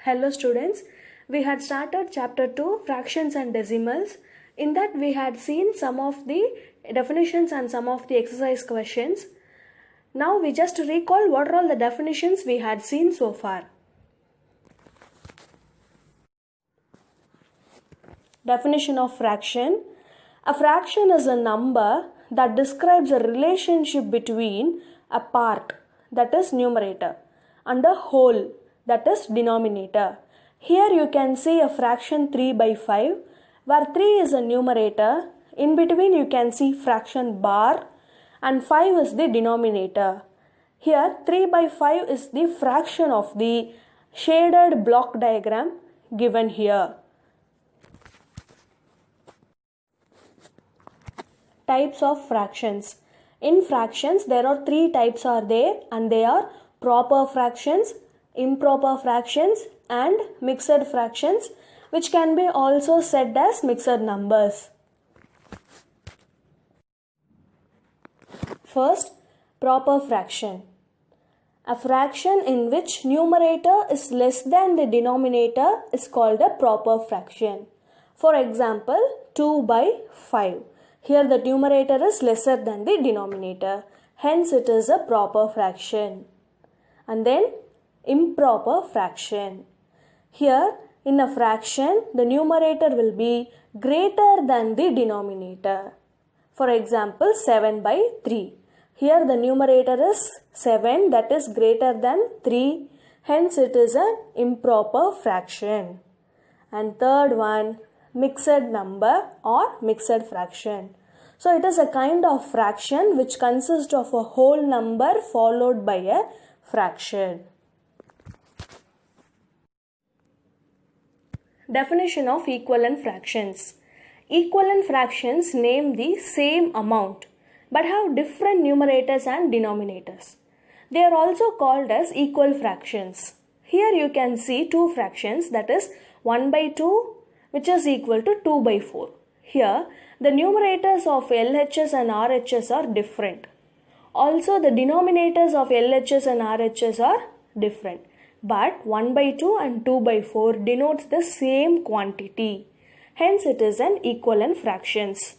Hello students, we had started chapter 2 fractions and decimals. In that we had seen some of the definitions and some of the exercise questions. Now we just recall what are all the definitions we had seen so far. Definition of fraction. A fraction is a number that describes a relationship between a part, that is numerator, and a whole, that is denominator. Here you can see a fraction 3 by 5 where 3 is a numerator. In between you can see fraction bar and 5 is the denominator. Here 3 by 5 is the fraction of the shaded block diagram given here. Types of fractions. In fractions there are 3 types are there, and they are proper fractions, improper fractions and mixed fractions, which can be also said as mixed numbers. First, proper fraction. A fraction in which numerator is less than the denominator is called a proper fraction. For example, 2 by 5. Here the numerator is lesser than the denominator. Hence it is a proper fraction. And then improper fraction. Here in a fraction the numerator will be greater than the denominator. For example, 7 by 3. Here the numerator is 7, that is greater than 3. Hence it is an improper fraction. And third one, mixed number or mixed fraction. So it is a kind of fraction which consists of a whole number followed by a fraction. Definition of equivalent fractions. Equivalent fractions name the same amount but have different numerators and denominators. They are also called as equal fractions. Here you can see two fractions, that is 1 by 2 which is equal to 2 by 4. Here the numerators of LHS and RHS are different. Also the denominators of LHS and RHS are different. But 1 by 2 and 2 by 4 denotes the same quantity. Hence it is an equivalent fractions.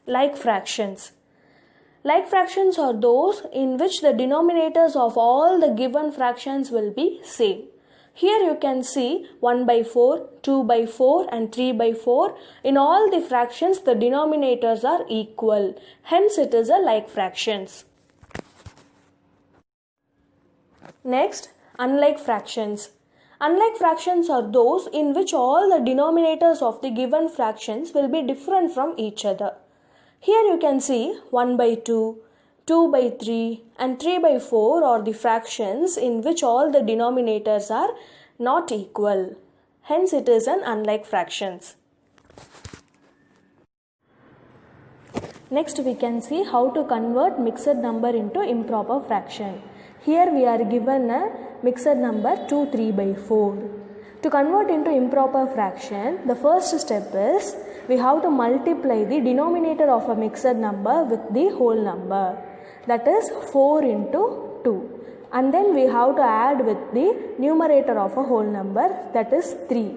Like fractions. Like fractions are those in which the denominators of all the given fractions will be same. Here you can see 1 by 4, 2 by 4 and 3 by 4. In all the fractions the denominators are equal. Hence it is a like fractions. Next, unlike fractions. Unlike fractions are those in which all the denominators of the given fractions will be different from each other. Here you can see 1 by 2, 2 by 3 and 3 by 4 are the fractions in which all the denominators are not equal. Hence it is an unlike fractions. Next we can see how to convert mixed number into improper fraction. Here we are given a mixed number 2, 3 by 4. To convert into improper fraction, the first step is we have to multiply the denominator of a mixed number with the whole number. That is 4 into 2. And then we have to add with the numerator of a whole number, that is 3.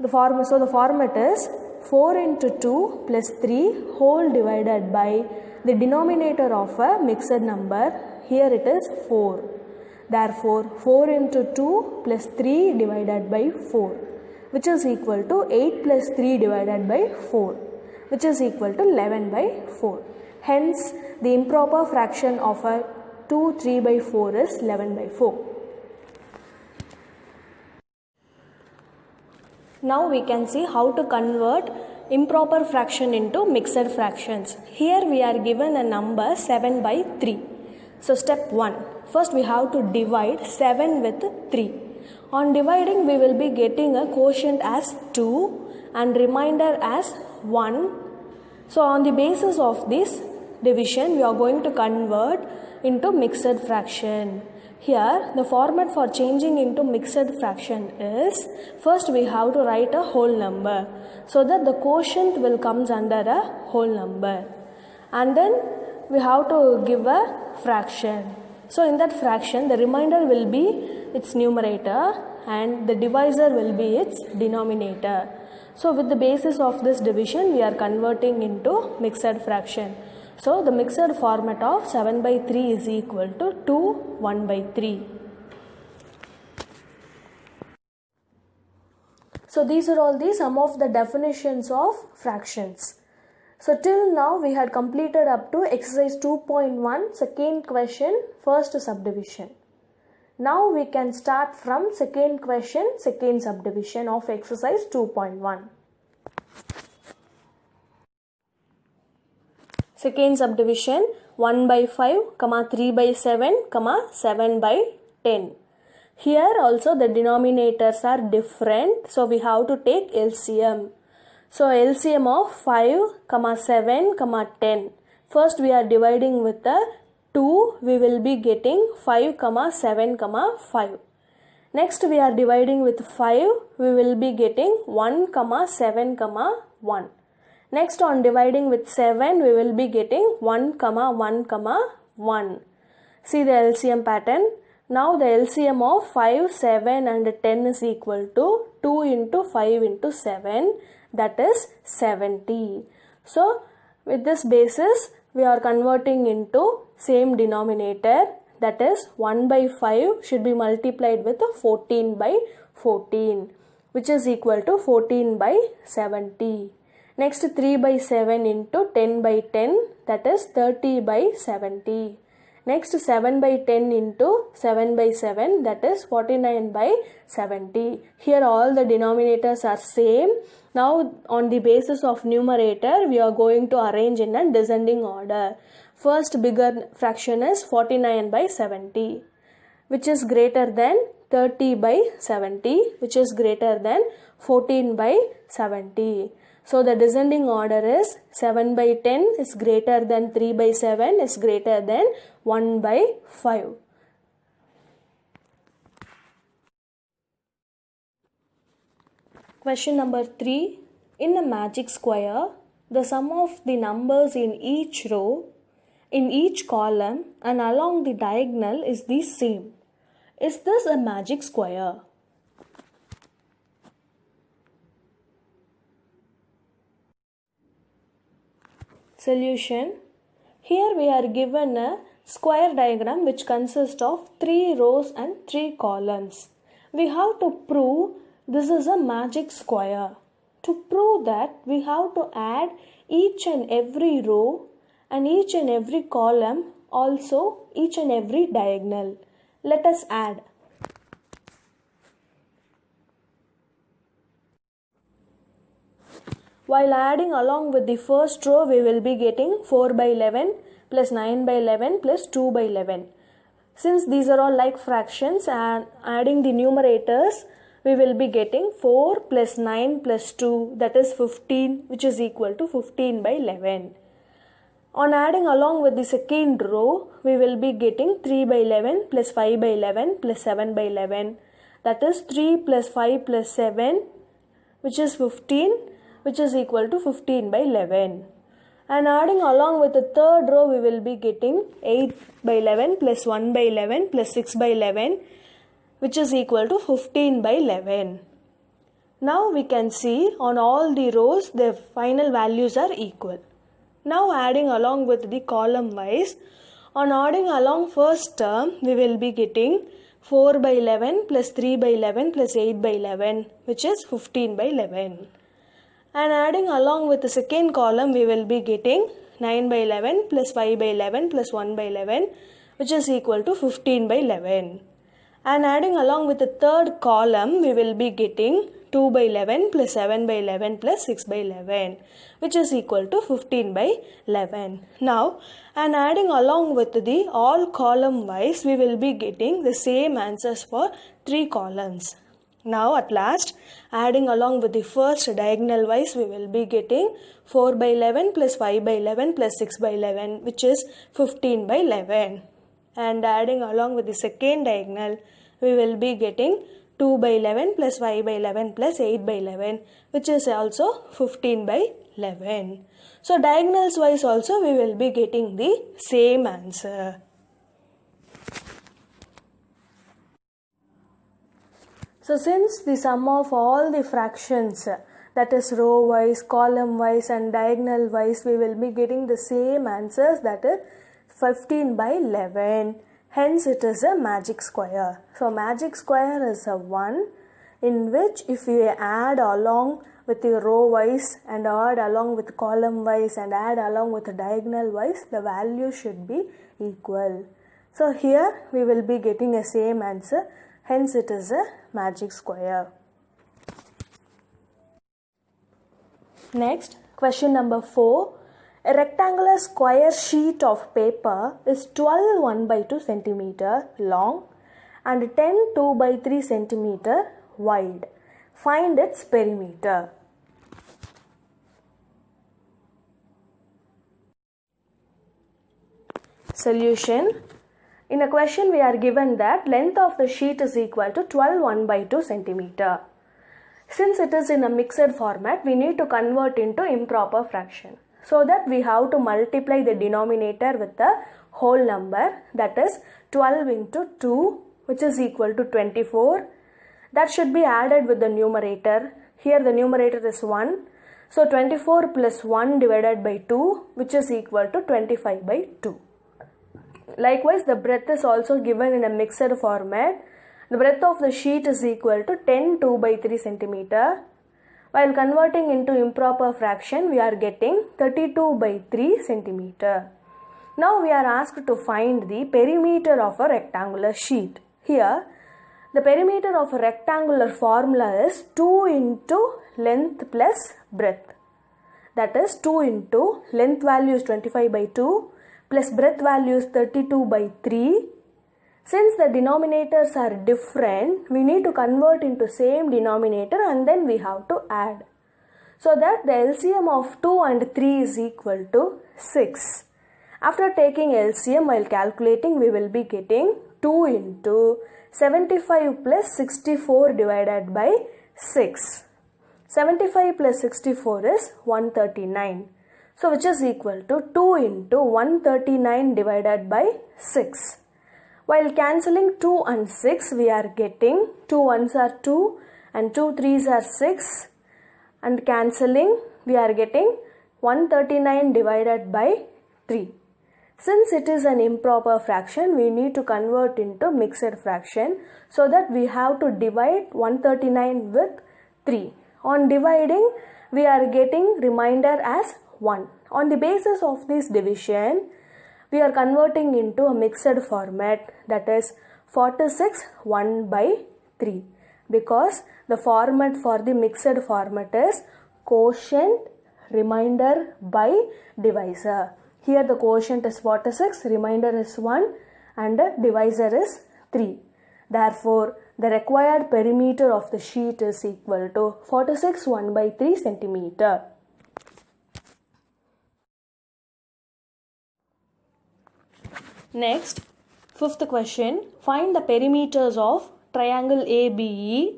The format is 4 into 2 plus 3 whole divided by the denominator of a mixed number. Here it is 4. Therefore, 4 into 2 plus 3 divided by 4, which is equal to 8 plus 3 divided by 4, which is equal to 11 by 4. Hence, the improper fraction of a 2, 3 by 4 is 11 by 4. Now we can see how to convert improper fraction into mixed fractions. Here we are given a number 7 by 3. So step 1. First we have to divide 7 with 3. On dividing we will be getting a quotient as 2 and remainder as 1. So on the basis of this division we are going to convert into mixed fraction. Here, the format for changing into mixed fraction is, first we have to write a whole number so that the quotient will comes under a whole number, and then we have to give a fraction. So in that fraction, the remainder will be its numerator and the divisor will be its denominator. So with the basis of this division, we are converting into mixed fraction. So the mixed format of 7 by 3 is equal to 2 1 by 3. So these are all the some of the definitions of fractions. So till now we had completed up to exercise 2.1 second question first subdivision. Now we can start from second question second subdivision of exercise 2.1. Second subdivision 1 by 5, 3 by 7, 7 by 10. Here also the denominators are different, so we have to take LCM. So LCM of 5, 7, 10. First we are dividing with the 2, we will be getting 5, 7, 5. Next we are dividing with 5, we will be getting 1, 7, 1. Next on dividing with 7, we will be getting 1, 1, 1. See the LCM pattern. Now the LCM of 5, 7 and 10 is equal to 2 into 5 into 7, that is 70. So with this basis, we are converting into same denominator, that is 1 by 5 should be multiplied with 14 by 14, which is equal to 14 by 70. Next 3 by 7 into 10 by 10, that is 30 by 70. Next 7 by 10 into 7 by 7, that is 49 by 70. Here all the denominators are same. Now on the basis of numerator, we are going to arrange in a descending order. First bigger fraction is 49 by 70, which is greater than 30 by 70, which is greater than 14 by 70. So the descending order is 7 by 10 is greater than 3 by 7 is greater than 1 by 5. Question number 3. In a magic square, the sum of the numbers in each row, in each column and along the diagonal is the same. Is this a magic square? Solution. Here we are given a square diagram which consists of 3 rows and 3 columns. We have to prove this is a magic square. To prove that, we have to add each and every row and each and every column, also each and every diagonal. Let us add. While adding along with the first row, we will be getting 4 by 11 plus 9 by 11 plus 2 by 11. Since these are all like fractions and adding the numerators, we will be getting 4 plus 9 plus 2, that is 15, which is equal to 15 by 11. On adding along with the second row, we will be getting 3 by 11 plus 5 by 11 plus 7 by 11, that is 3 plus 5 plus 7, which is 15, which is equal to 15 by 11. And adding along with the third row, we will be getting 8 by 11 plus 1 by 11 plus 6 by 11, which is equal to 15 by 11. Now we can see on all the rows, the final values are equal. Now adding along with the column wise, on adding along first term, we will be getting 4 by 11 plus 3 by 11 plus 8 by 11, which is 15 by 11. And adding along with the second column, we will be getting 9 by 11 plus 5 by 11 plus 1 by 11, which is equal to 15 by 11. And adding along with the third column, we will be getting 2 by 11 plus 7 by 11 plus 6 by 11, which is equal to 15 by 11. Now, and adding along with the all column wise, we will be getting the same answers for 3 columns. Now at last, adding along with the first diagonal wise, we will be getting 4 by 11 plus 5 by 11 plus 6 by 11, which is 15 by 11. and adding along with the second diagonal, we will be getting 2 by 11 plus 5 by 11 plus 8 by 11, which is also 15 by 11. So diagonals wise also we will be getting the same answer. So since the sum of all the fractions, that is row wise, column wise and diagonal wise, we will be getting the same answers, that is 15 by 11. Hence it is a magic square. So magic square is a 1 in which if we add along with the row wise and add along with column wise and add along with the diagonal wise, the value should be equal. So here we will be getting a same answer. Hence it is a magic square. Next, question number 4. A rectangular square sheet of paper is 12 1 by 2 centimeter long and 10 2 by 3 centimeter wide. Find its perimeter. Solution. In a question we are given that length of the sheet is equal to 12 1 by 2 centimeter. Since it is in a mixed format, we need to convert into improper fraction. So that we have to multiply the denominator with the whole number, that is 12 into 2, which is equal to 24. That should be added with the numerator. Here the numerator is 1. So 24 plus 1 divided by 2, which is equal to 25 by 2. Likewise, the breadth is also given in a mixed format. The breadth of the sheet is equal to 10 2 by 3 centimeter. While converting into improper fraction, we are getting 32 by 3 centimeter. Now we are asked to find the perimeter of a rectangular sheet. Here, the perimeter of a rectangular formula is 2 into length plus breadth. That is 2 into length value is 25 by 2 plus breadth value is 32 by 3. Since the denominators are different, we need to convert into same denominator and then we have to add. So that the LCM of 2 and 3 is equal to 6. After taking LCM while calculating, we will be getting 2 into 75 plus 64 divided by 6. 75 plus 64 is 139. So which is equal to 2 into 139 divided by 6. While cancelling 2 and 6, we are getting 2 1s are 2 and 2 3s are 6. And cancelling, we are getting 139 divided by 3. Since it is an improper fraction, we need to convert into mixed fraction. So that we have to divide 139 with 3. On dividing, we are getting remainder as 1. On the basis of this division, we are converting into a mixed format, that is 46 1 by 3, because the format for the mixed format is quotient remainder by divisor. Here the quotient is 46, remainder is 1 and the divisor is 3. Therefore, the required perimeter of the sheet is equal to 46 1 by 3 centimeter. Next, fifth question, find the perimeters of triangle ABE.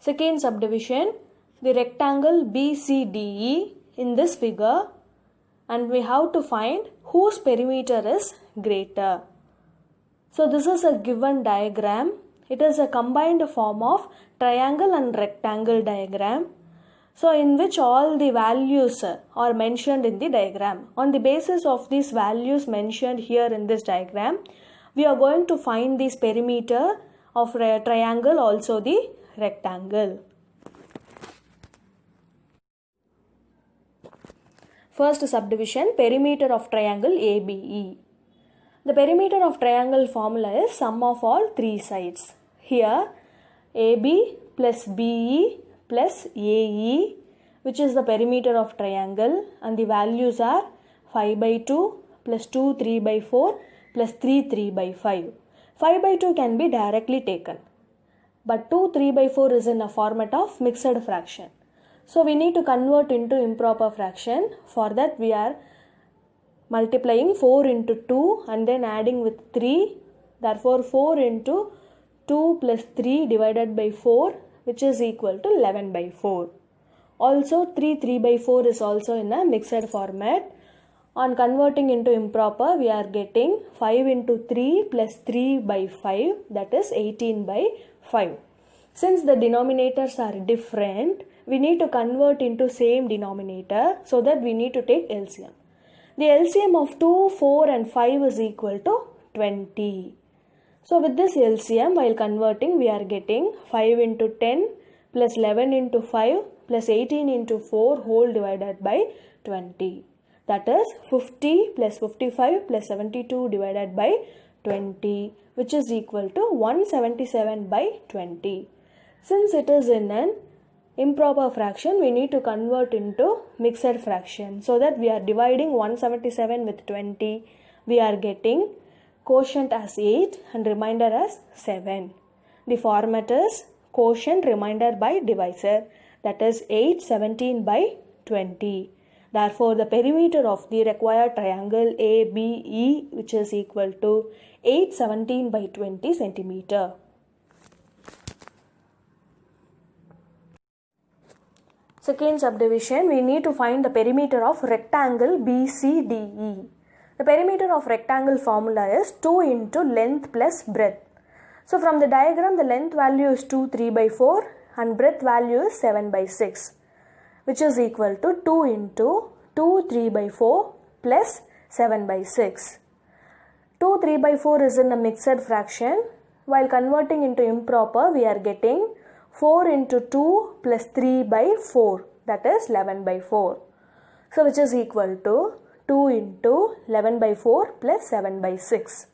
Second subdivision, the rectangle BCDE in this figure, and we have to find whose perimeter is greater. So this is a given diagram. It is a combined form of triangle and rectangle diagram. So in which all the values are mentioned in the diagram. On the basis of these values mentioned here in this diagram, we are going to find this perimeter of triangle, also the rectangle. First subdivision, perimeter of triangle ABE. The perimeter of triangle formula is sum of all three sides. Here AB plus BE plus AE, which is the perimeter of triangle, and the values are 5 by 2 plus 2 3 by 4 plus 3 3 by 5. 5 by 2 can be directly taken, but 2 3 by 4 is in a format of mixed fraction. So we need to convert into improper fraction. For that we are multiplying 4 into 2 and then adding with 3 Therefore 4 into 2 plus 3 divided by 4, which is equal to 11 by 4. Also 3 by 4 is also in a mixed format. On converting into improper, we are getting 5 into 3 plus 3 by 5, that is 18 by 5. Since the denominators are different, we need to convert into same denominator, so that we need to take LCM. The LCM of 2, 4 and 5 is equal to 20. So with this LCM, while converting, we are getting 5 into 10 plus 11 into 5 plus 18 into 4 whole divided by 20. That is 50 plus 55 plus 72 divided by 20, which is equal to 177 by 20. Since it is in an improper fraction, we need to convert into mixed fraction, so that we are dividing 177 with 20. We are getting quotient as 8 and remainder as 7. The format is quotient remainder by divisor, that is 8 17 by 20. Therefore, the perimeter of the required triangle ABE, which is equal to 8 17 by 20 centimeter. Second subdivision, we need to find the perimeter of rectangle BCDE. The perimeter of rectangle formula is 2 into length plus breadth. So from the diagram, the length value is 2 3 by 4 and breadth value is 7 by 6, which is equal to 2 into 2 3 by 4 plus 7 by 6. 2 3 by 4 is in a mixed fraction. While converting into improper, we are getting 4 into 2 plus 3 by 4, that is 11 by 4. So which is equal to 2 into 11 by 4 plus 7 by 6.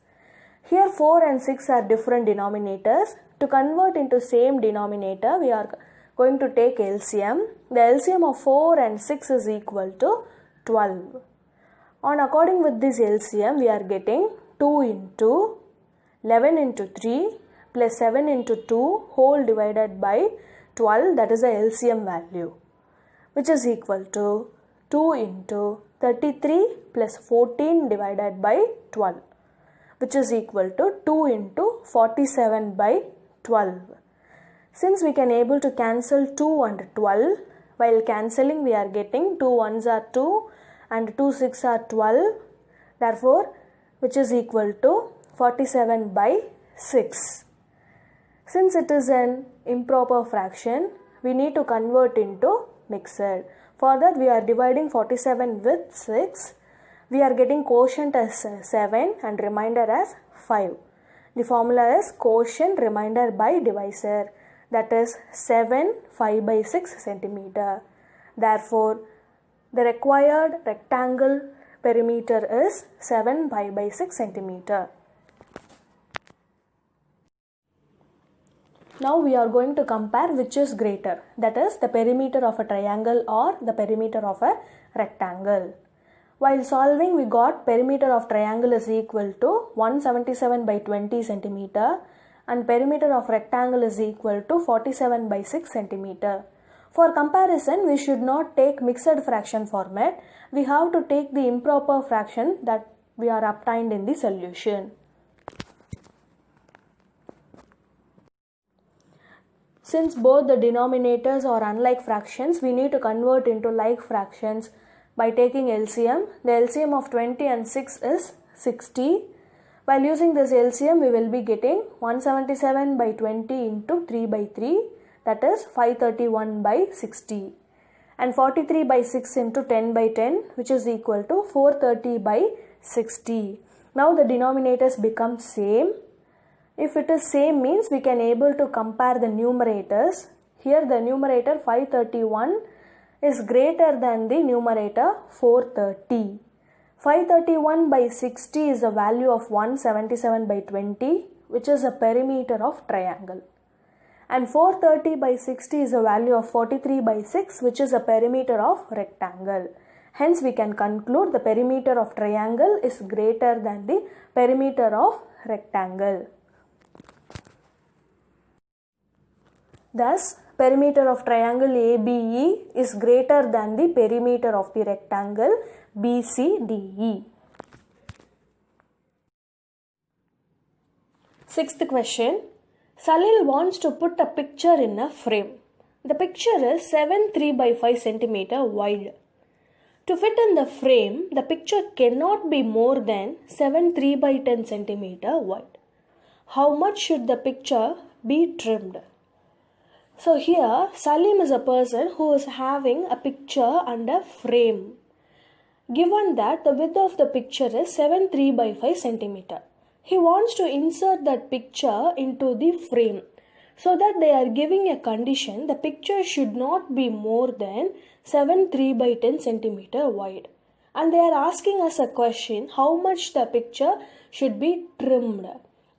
Here 4 and 6 are different denominators. To convert into same denominator, we are going to take LCM. The LCM of 4 and 6 is equal to 12. On according with this LCM, we are getting 2 into 11 into 3 plus 7 into 2 whole divided by 12, that is the LCM value, which is equal to 2 into 33 plus 14 divided by 12, which is equal to 2 into 47 by 12. Since we can able to cancel 2 and 12, while cancelling we are getting 2 1s are 2 and 2 6 are 12, therefore which is equal to 47 by 6. Since it is an improper fraction, we need to convert into mixed. For that we are dividing 47 with 6. We are getting quotient as 7 and remainder as 5. The formula is quotient remainder by divisor, that is 7 5 by 6 centimeter. Therefore, the required rectangle perimeter is 7 5 by 6 centimeter. Now we are going to compare which is greater, that is the perimeter of a triangle or the perimeter of a rectangle. While solving, we got perimeter of triangle is equal to 177 by 20 centimeter and perimeter of rectangle is equal to 47 by 6 centimeter. For comparison, we should not take mixed fraction format. We have to take the improper fraction that we are obtained in the solution. Since both the denominators are unlike fractions, we need to convert into like fractions by taking LCM. The LCM of 20 and 6 is 60. While using this LCM, we will be getting 177 by 20 into 3 by 3, that is 531 by 60, and 43 by 6 into 10 by 10, which is equal to 430 by 60. Now the denominators become same. If it is same means we can able to compare the numerators. Here the numerator 531 is greater than the numerator 430. 531 by 60 is the value of 177 by 20, which is a perimeter of triangle. And 430 by 60 is the value of 43 by 6, which is a perimeter of rectangle. Hence we can conclude the perimeter of triangle is greater than the perimeter of rectangle. Thus, perimeter of triangle ABE is greater than the perimeter of the rectangle BCDE. Sixth question. Salil wants to put a picture in a frame. The picture is 7 3 by 5 centimeter wide. To fit in the frame, the picture cannot be more than 7 3 by 10 centimeter wide. How much should the picture be trimmed? So here Salim is a person who is having a picture under frame. Given that the width of the picture is 7 3 by 5 centimeter. He wants to insert that picture into the frame. So that they are giving a condition, the picture should not be more than 7 3 by 10 centimeter wide. And they are asking us a question, how much the picture should be trimmed.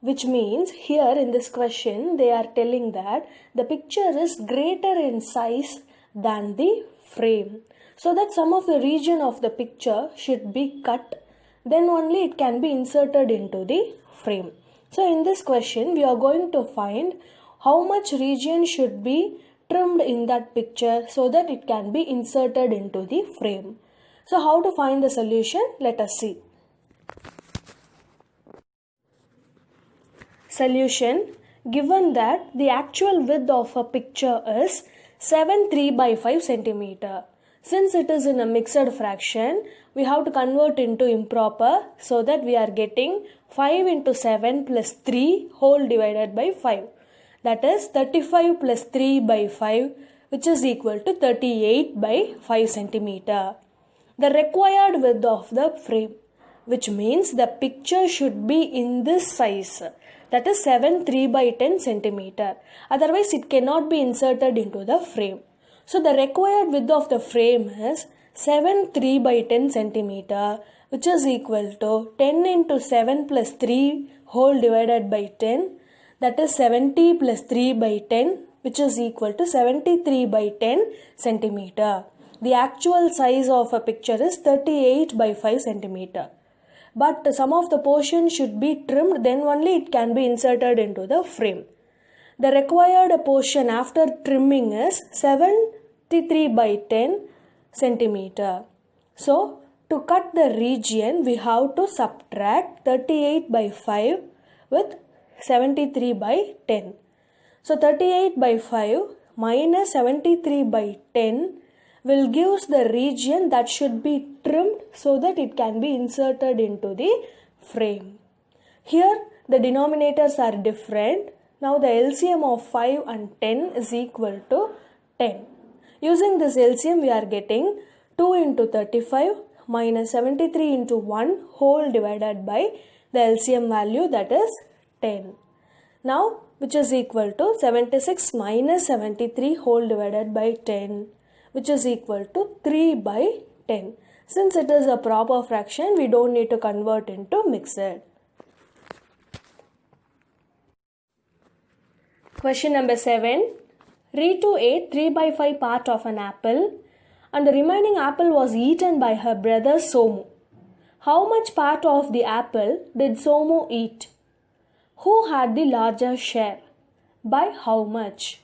Which means here in this question they are telling that the picture is greater in size than the frame. So that some of the region of the picture should be cut, then only it can be inserted into the frame. So in this question we are going to find how much region should be trimmed in that picture so that it can be inserted into the frame. So how to find the solution? Let us see. Solution. Given that the actual width of a picture is 7 3 by 5 centimeter. Since it is in a mixed fraction, we have to convert into improper so that we are getting 5 into 7 plus 3 whole divided by 5. That is 35 plus 3 by 5, which is equal to 38 by 5 centimeter. The required width of the frame, which means the picture should be in this size. That is 7 3 by 10 centimeter. Otherwise it cannot be inserted into the frame. So the required width of the frame is 7 3 by 10 centimeter, which is equal to 10 into 7 plus 3 whole divided by 10. That is 70 plus 3 by 10, which is equal to 73 by 10 centimeter. The actual size of a picture is 38 by 5 centimeter. But some of the portion should be trimmed, then only it can be inserted into the frame. The required portion after trimming is 73 by 10 centimeter. So to cut the region, we have to subtract 38 by 5 with 73 by 10. So 38 by 5 minus 73 by 10 will give the region that should be trimmed so that it can be inserted into the frame. Here the denominators are different. Now the LCM of 5 and 10 is equal to 10. Using this LCM we are getting 2 into 35 minus 73 into 1 whole divided by the LCM value, that is 10. Now which is equal to 76 minus 73 whole divided by 10, which is equal to 3 by 10. Since it is a proper fraction, we don't need to convert into mixed. Question number 7. Ritu ate 3 by 5 part of an apple and the remaining apple was eaten by her brother Somu. How much part of the apple did Somu eat? Who had the larger share? By how much?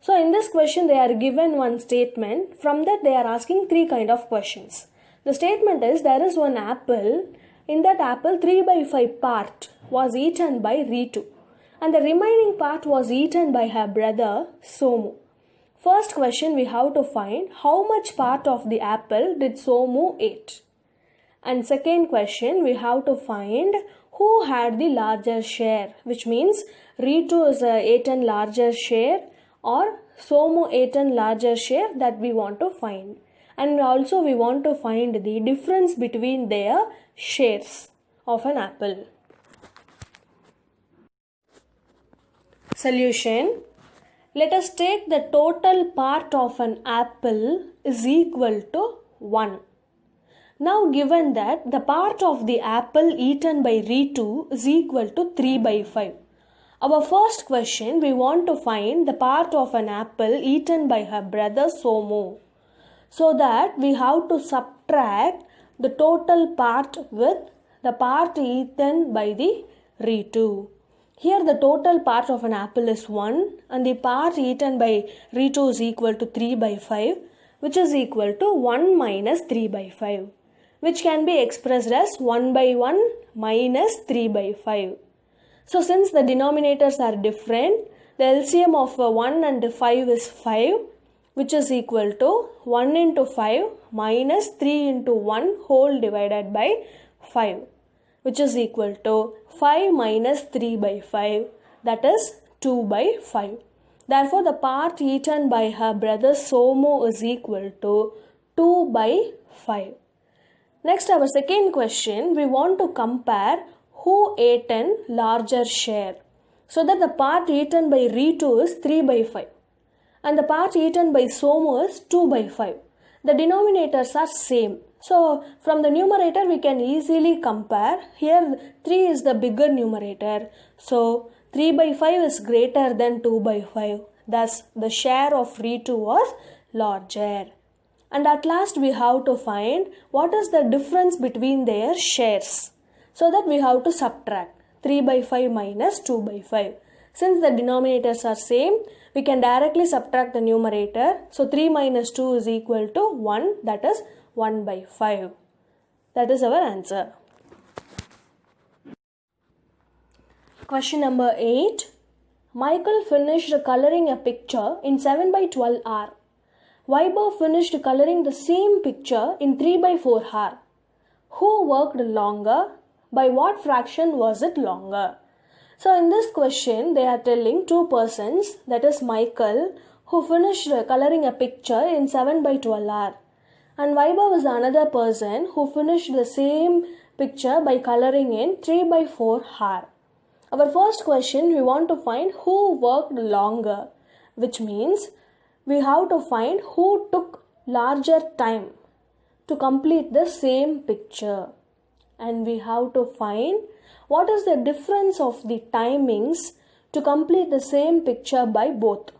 So in this question they are given one statement. From that they are asking three kind of questions. The statement is there is one apple. In that apple 3 by 5 part was eaten by Ritu and the remaining part was eaten by her brother Somu. First question we have to find how much part of the apple did Somu eat. And second question we have to find who had the larger share, which means Ritu is eaten larger share or Somu eaten larger share, that we want to find. And also we want to find the difference between their shares of an apple. Solution. Let us take the total part of an apple is equal to 1. Now given that the part of the apple eaten by Ritu is equal to 3 by 5. Our first question, we want to find the part of an apple eaten by her brother Somu. So that we have to subtract the total part with the part eaten by the Ritu. Here the total part of an apple is 1 and the part eaten by Ritu is equal to 3 by 5, which is equal to 1 minus 3 by 5. Which can be expressed as 1 by 1 minus 3 by 5. So since the denominators are different, the LCM of 1 and 5 is 5, which is equal to 1 into 5 minus 3 into 1 whole divided by 5, which is equal to 5 minus 3 by 5, that is 2 by 5. Therefore, the part eaten by her brother Somu is equal to 2 by 5. Next, our second question, we want to compare who ate a larger share. So that the part eaten by Ritu is 3 by 5 and the part eaten by Somu is 2 by 5. The denominators are same. So from the numerator we can easily compare. Here 3 is the bigger numerator. So 3 by 5 is greater than 2 by 5. Thus the share of Ritu was larger. And at last we have to find what is the difference between their shares. So that we have to subtract 3 by 5 minus 2 by 5. Since the denominators are same, we can directly subtract the numerator. So 3 minus 2 is equal to 1, that is 1 by 5. That is our answer. Question number 8. Michael finished coloring a picture in 7 by 12 hour. Vaibhav finished coloring the same picture in 3 by 4 hour. Who worked longer? By what fraction was it longer? So in this question, they are telling two persons, that is Michael, who finished coloring a picture in 7 by 12 hour. And Vaibhav is another person who finished the same picture by coloring in 3 by 4 hour. Our first question, we want to find who worked longer, which means we have to find who took larger time to complete the same picture. And we have to find what is the difference of the timings to complete the same picture by both.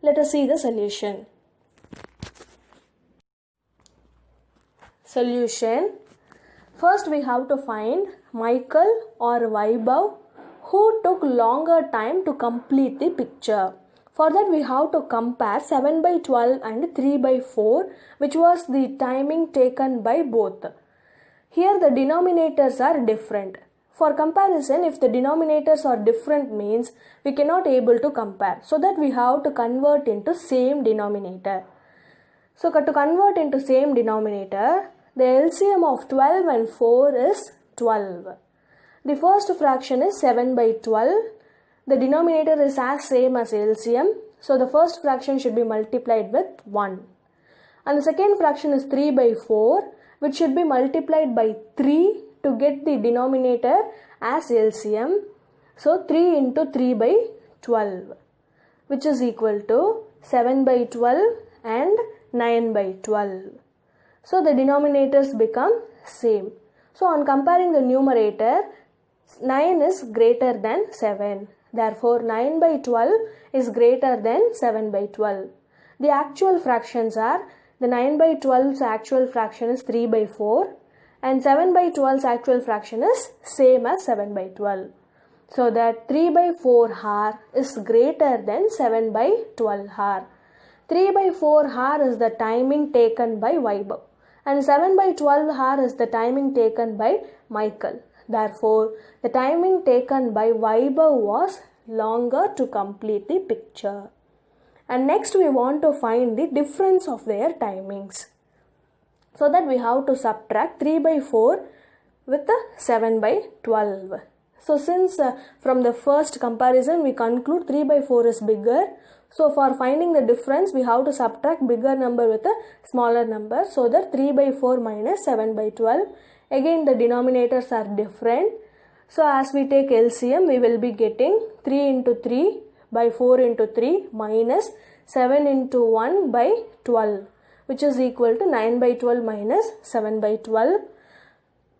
Let us see the solution. Solution. First we have to find Michael or Vaibhav who took longer time to complete the picture. For that we have to compare 7 by 12 and 3 by 4, which was the timing taken by both. Here the denominators are different. For comparison, if the denominators are different means we cannot able to compare. So that we have to convert into same denominator. So to convert into same denominator, the LCM of 12 and 4 is 12. The first fraction is 7 by 12. The denominator is as same as LCM. So the first fraction should be multiplied with 1. And the second fraction is 3 by 4, which should be multiplied by 3 to get the denominator as LCM. So 3 into 3 by 12, which is equal to 7 by 12 and 9 by 12. So the denominators become same. So on comparing the numerator, 9 is greater than 7. Therefore 9 by 12 is greater than 7 by 12. The actual fractions are, the 9 by 12's actual fraction is 3 by 4 and 7 by 12's actual fraction is same as 7 by 12. So that 3 by 4 hour is greater than 7 by 12 hour. 3 by 4 hour is the timing taken by Vaibhav and 7 by 12 hour is the timing taken by Michael. Therefore, the timing taken by Vaibhav was longer to complete the picture. And next we want to find the difference of their timings. So that we have to subtract 3 by 4 with 7 by 12. So since from the first comparison we conclude 3 by 4 is bigger. So for finding the difference we have to subtract bigger number with a smaller number. So that 3 by 4 minus 7 by 12. Again the denominators are different. So as we take LCM we will be getting 3 into 3 by 4 into 3 minus 7 into 1 by 12, which is equal to 9 by 12 minus 7 by 12,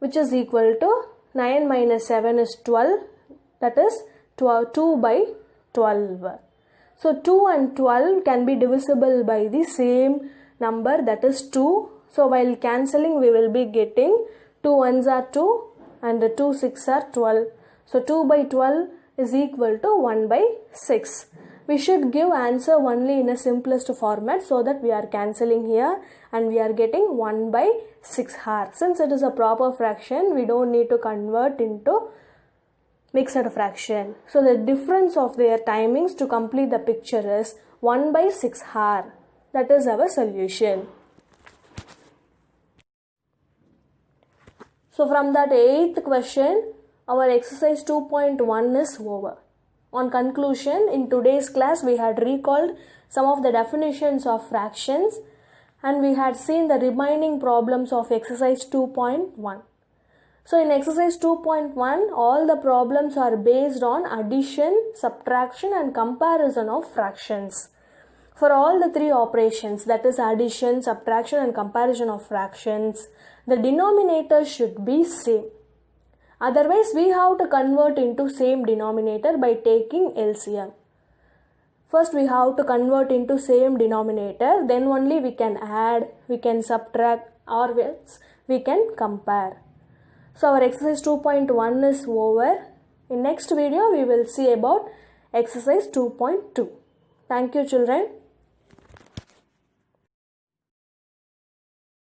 which is equal to 9 minus 7 is 12, that is 2 by 12. So 2 and 12 can be divisible by the same number, that is 2. So while cancelling we will be getting 2 ones are 2 and the 2 6 are 12. So 2 by 12 is equal to 1 by 6. We should give answer only in a simplest format so that we are cancelling here and we are getting 1 by 6 hour. Since it is a proper fraction, we don't need to convert into mixed fraction. So the difference of their timings to complete the picture is 1/6 hour. That is our solution. So from that 8th question, our exercise 2.1 is over. On conclusion, in today's class we had recalled some of the definitions of fractions and we had seen the remaining problems of exercise 2.1. So in exercise 2.1, all the problems are based on addition, subtraction and comparison of fractions. For all the three operations, that is addition, subtraction and comparison of fractions, the denominator should be same. Otherwise, we have to convert into same denominator by taking LCM. First, we have to convert into same denominator, then only we can add, we can subtract or else we can compare. So our exercise 2.1 is over. In next video, we will see about exercise 2.2. Thank you, children.